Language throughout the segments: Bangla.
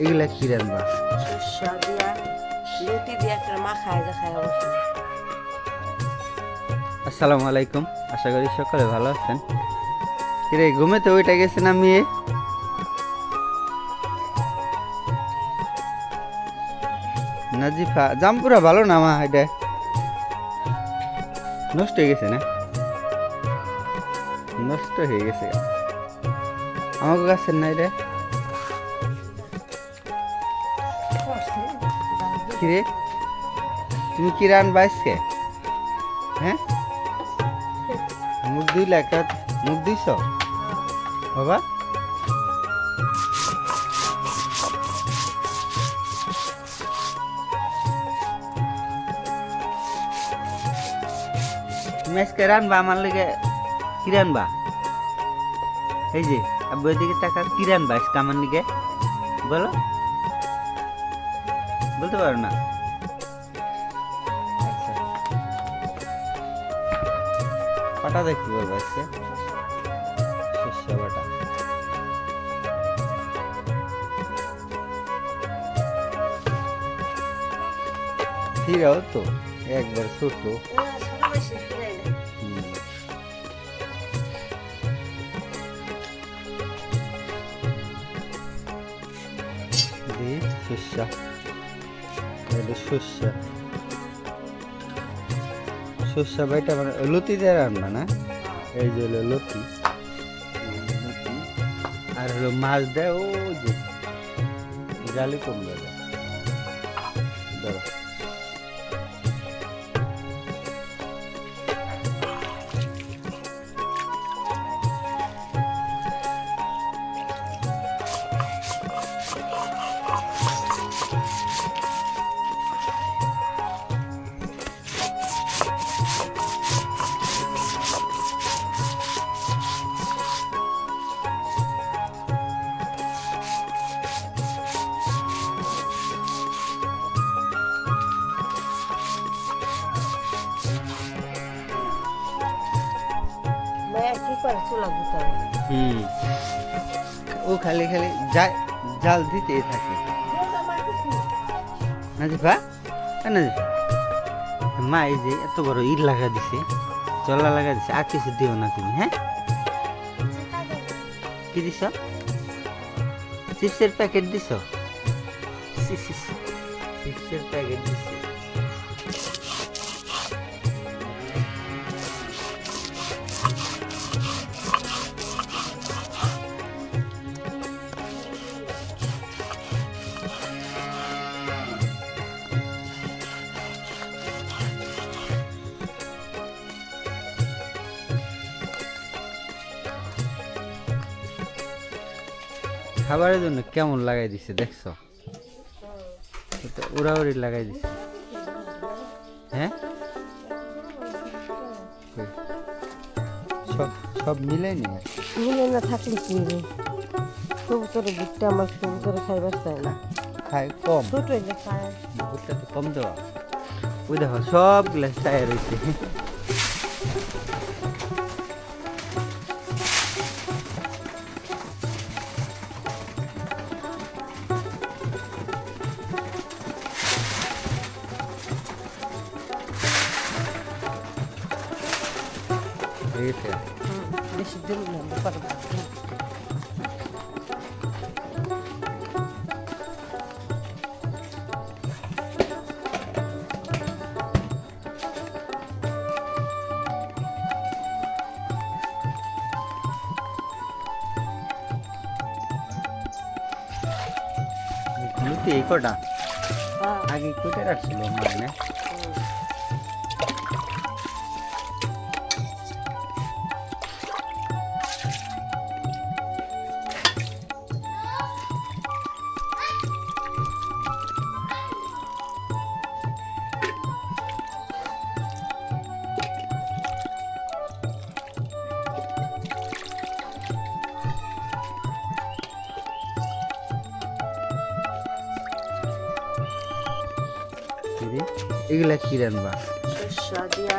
এগুলা কি রান্না? শস্য দিয়া লতি দিয়া একটা মাখায় যা খায় অবশ্য। আসসালামু আলাইকুম, আশা করি সকলে ভালো আছেন। কিরে ঘুমেতে ওইটা গেছেন আমি? নাজিফা জামপুরা ভালো না মা, এটা নষ্ট হয়ে গেছে না? নষ্ট হয়ে গেছে আমাকে গাছের না এটা? কিরে তুমি কি রান্না আজকে? হ্যাঁ, মুখ দিলে একটা মুখ দিছ বাবা? তুমি আজকে রানবা আমার লেগে? কি রানবা? এই যে আব্বু এদিকে টাকা কি রানবা আজকে আমার লিগে? বলো, বলতে পারো না? আচ্ছা, পাটা দেখতে বলবো আজকে শস্য বাটা। ফিরাও তো একবার ছোট। শস্য শস্য শস্য বাইটা মানে লতি দিয়ে রান্না না? এই যে হলো লতি, আর হলো মাছ দেয় ও যে জালি কমবে। ধরো কি করে চুলা গুতায়? ও খালি খালি জাল দিতেই থাকে। নাজিফা, নাজিফা মা এই যে এত বড় ইট লাগা দিছে, চলা লাগা দিছে, আর কিছু দিও না তুমি? হ্যাঁ, কি দিছ? চিপসের প্যাকেট দিছ? চিপসের প্যাকেট দিছে। খাবারের জন্য কেমন লাগাই দিছে দেখছো? উড়াউড়ি লাগাই দিছে। হ্যাঁ, সব সব মিলাই নি মিলে না থাকলে কি রে? কবুতরে ভুট্টা আমার কবুতরে খাইবার চাই না, খাই কম। ছোট হইলে খায়, ভুট্টা তো কম দেওয়া। ওই দেখো সব গ্লাস টায়ার হয়েছে। বেশি দিন না পারবো। এই কটা আগে কেটে রাখছিল মানে। এগুলা কি রান্না? শস্য দিয়া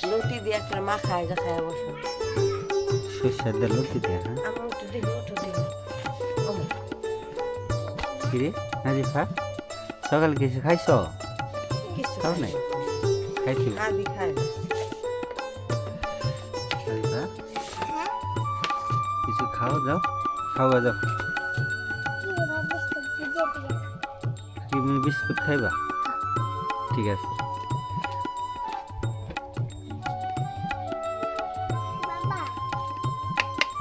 লতি দিয়া একটা মাখায় যা খায় অবশ্য। শস্য দিয়ে লতি দিয়ে? হ্যাঁ, আমার উঠে দিল, উঠে দিল। কিরে নাজিফা সকালে কিছু খাইছ? কিছু খাও নাই? খাইছি আদি খাই না। নাজিফা কিছু খাও, যাও খাওয়া যাও। তুমি বিস্কুট খাইবা? ঠিক আছে।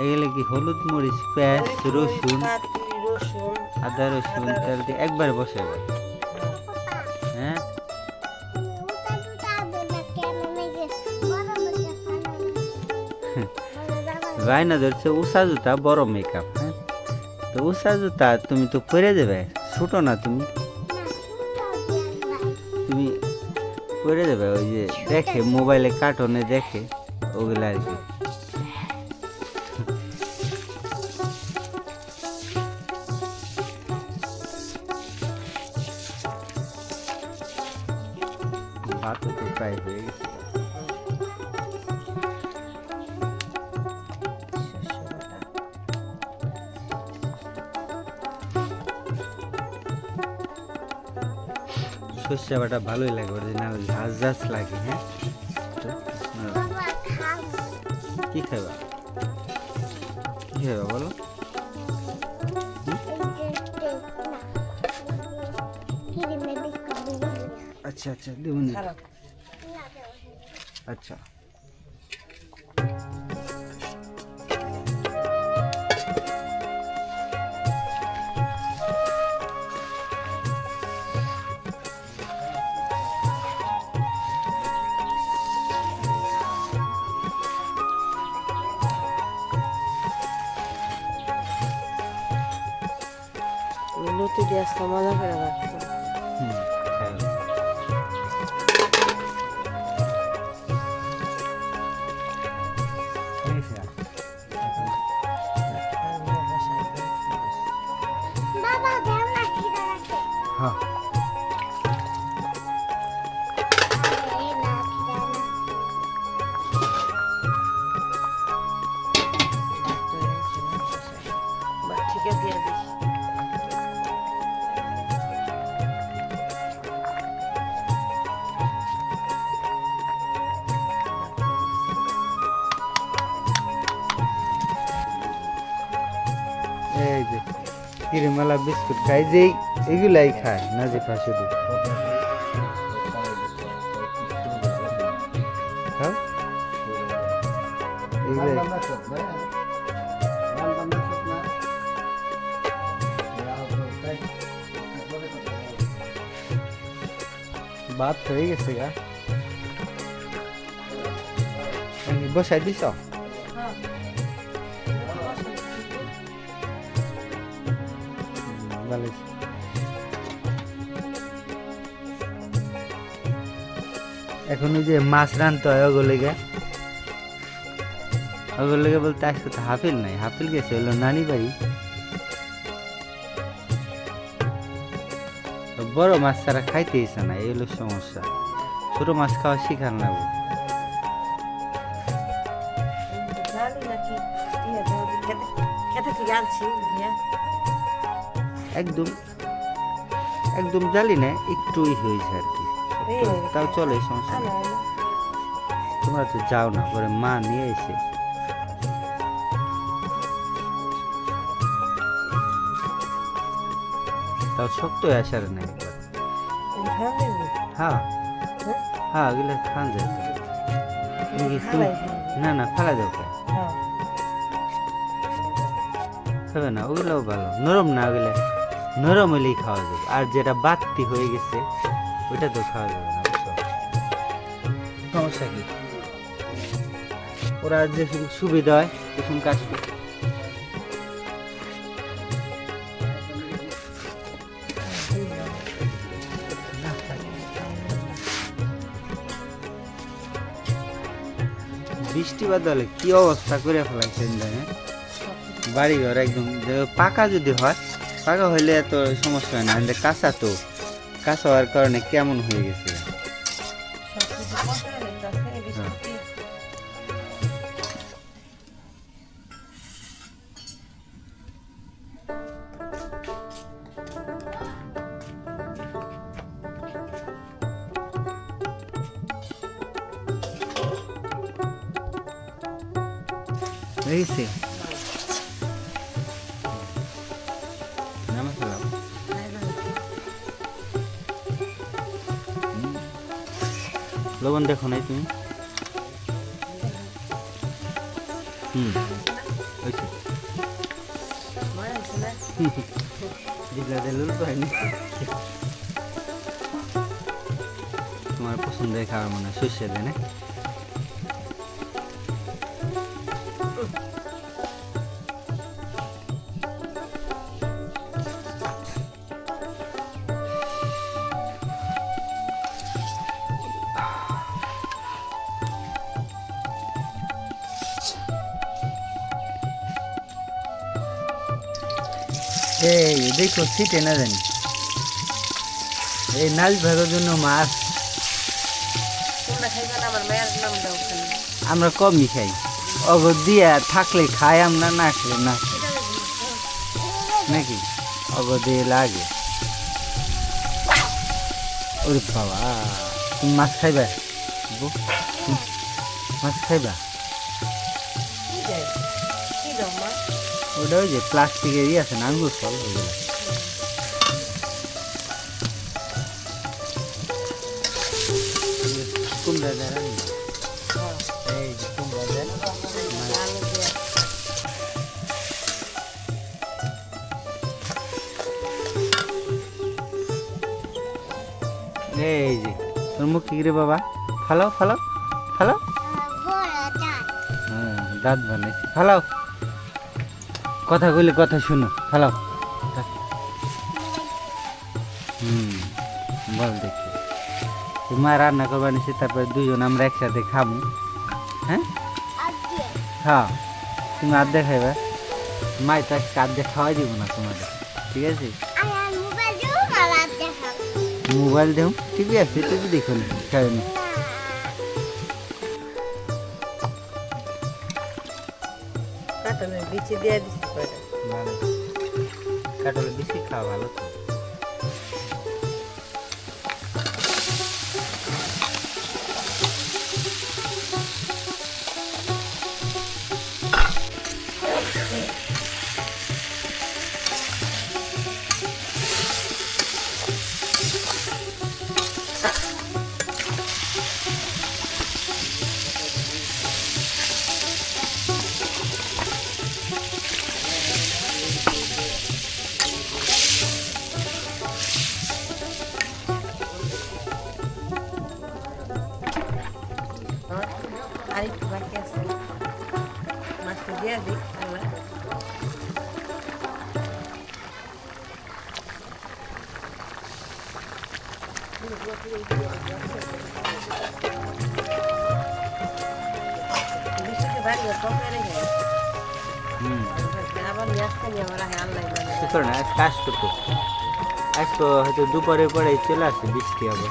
এগুলো কি হলুদ মরিচ পেঁয়াজ রসুন পাতি, রসুন আদা রসুন তেল দিয়ে একবারে বসাইবা? হ্যাঁ রায়না ধরছে উষা জুতা বড় মেকআপ। হ্যাঁ তো উষা জুতা তুমি তো পরে দেবে, ছোটো না তুমি, তুমি পরে দেবে ওই যে দেখে মোবাইলে কার্টুনে দেখে ওগুলা আর কি। ভাত তো প্রায় হয়ে গেছে। শস্য বাটা। সর্ষে বাটা ভালোই লাগে, অরিজিনাল ঝাঁঝ ঝাঁঝ লাগে। হ্যাঁ তো, কি খাইবা? কি খাইবা বলো? আচ্ছা আচ্ছা দেবুন। খারাপ। আচ্ছা লুচি দিয়ে আসতে মজা করে রাখবো। খাইবা। হয়েছে? হ্যাঁ ঠিক আছে দিয়ে দিস। এই যে কিরিমালা বিস্কুট খাই, যেই এগুলাই খায় নাজিফা শুধু। খাও এগুলাই। ভাত হয়ে গেছে গা, বসাই দিছ? ভালো হয়েছে। এখন ওই যে মাছ রানতে হয় ওগুলিকে বলতে আজকে তো হাফিল নাই, হাফিল গেছে হলো নানি বাড়ি। বড় মাছ ছাড়া খাইতে ইচ্ছা না, এই হলো সমস্যা। ছোট মাছ খাওয়া শিখার লাগবে। জানি নাকি ইয়ে ধরবি খেতে খেতে থেকে আনছি ইয়ে। একদম একদম জালি না, একটুই হয়েছে আর কি, তাও চলে সমস্যা নেই। তোমরা তো যাও না, পরে মা নিয়ে এসে তাও শক্ত হয়ে আসার নাই একবার। হ্যাঁ হ্যাঁ ওগুলো খান যায় তো। না না ফেলা যাও কে? খাবে না, ওগুলোও ভালো, নরম না, ওগুলো নরম হলেই খাওয়া যাবে। আর যেটা বাড়তি হয়ে গেছে ওইটা তো খাওয়া যাবে না, বুঝছো? সমস্যা কি? ওরা যে সুবিধা হয় কিছু কাজ করে। বৃষ্টি বাদলে কি অবস্থা করে ফেলাইছেন জানেন? বাড়ি ঘর একদম পাকা যদি হয়, পাকা হইলে এত সমস্যা হয় না, কিন্তু কাঁচা তো, কাঁচা হওয়ার কারণে কেমন হয়ে গেছে। হয়ে গেছে নামা ফেলাও লবণ দেখো নাই তুমি হয়েছে জিলা দিল তো হয়নি তোমার পছন্দের খাবার মনে হয় সর্ষে দেয় না এই দেখো ছিটে না জানি এই নাচ ভাগের জন্য মাছ তোমরা খাইবা না আমার মায়ের নাম দাও খালি আমরা কমই খাই অগর দিয়া থাকলে খাই আমরা না খেলে না খাই। নাকি অগর দিয়ে লাগে ওরে বাবা তুমি মাছ খাইবা বউ, তুমি মাছ খাইবা কি দাও মা ওটা ওই যে প্লাস্টিকের ইয়ে আছে না আঙ্গুর ফল ওইগুলো কুমড়া দেয় এই যে কুমড়া দেয় আলু দিয়া এই যে তোর মুখ কি রে বাবা ফালাও ফালাও ফালাও হ্যাঁ দাঁত বানাইছি ফালাও কথা কইলে কথা শুনো ফালাও বল দেখি মা রান্না করবা নিছি তারপরে দুজন আমরা একসাথে খাবো হ্যাঁ খাও তুমি আধে খাইবা মাই তো আজকে আধে খাওয়াই দিব না তোমাদের ঠিক আছে মোবাইল দেও টিভি আছে টিভি দেখো না খাই না কাটনের বিচি দিয়ে দিছি কয়টা ভালো কাটলে বেশি খাওয়া ভালো তো আর একটু বাকি আছে মাছটা দিয়ে দিই আল্লাহ বৃষ্টিতে বাড়ি কমে রেখে আবার নিয়ে আসতে নিয়ে আমার আল্লাহ কি করে না আজ কাজ করতো আজকে হয়তো দুপুরে পরে চলে আসে বৃষ্টি হবে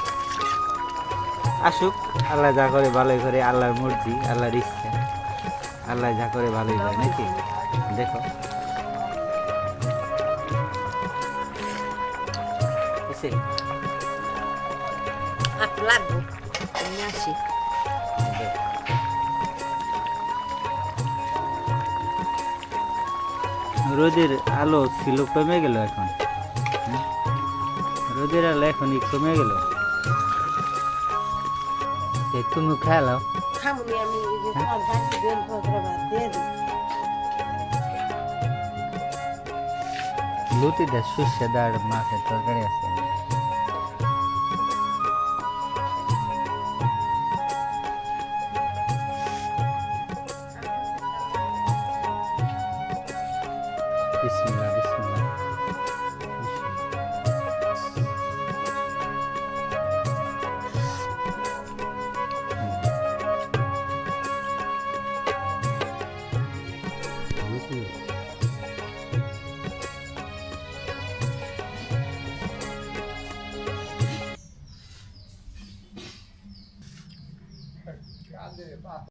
আসুক আল্লাহ যা করে ভালোই করে আল্লাহর মর্জি আল্লাহর ইচ্ছা আল্লাহ যা করে ভালোই হয় নাকি দেখো এসে হাত লাগবো নিয়ে আসি রোদের আলো ছিল কমে গেল এখন হ্যাঁ? রোদের আলো এখনই কমে গেল তুমি খেলাও খামুনি আমি এই যে তোমার ভাজি দেন পত্র ভাত দিয়ে দিই লুটি দেয় সর্ষে দাঁড় মাছের তরকারি আছে বিসমিল্লাহ বিসমিল্লাহ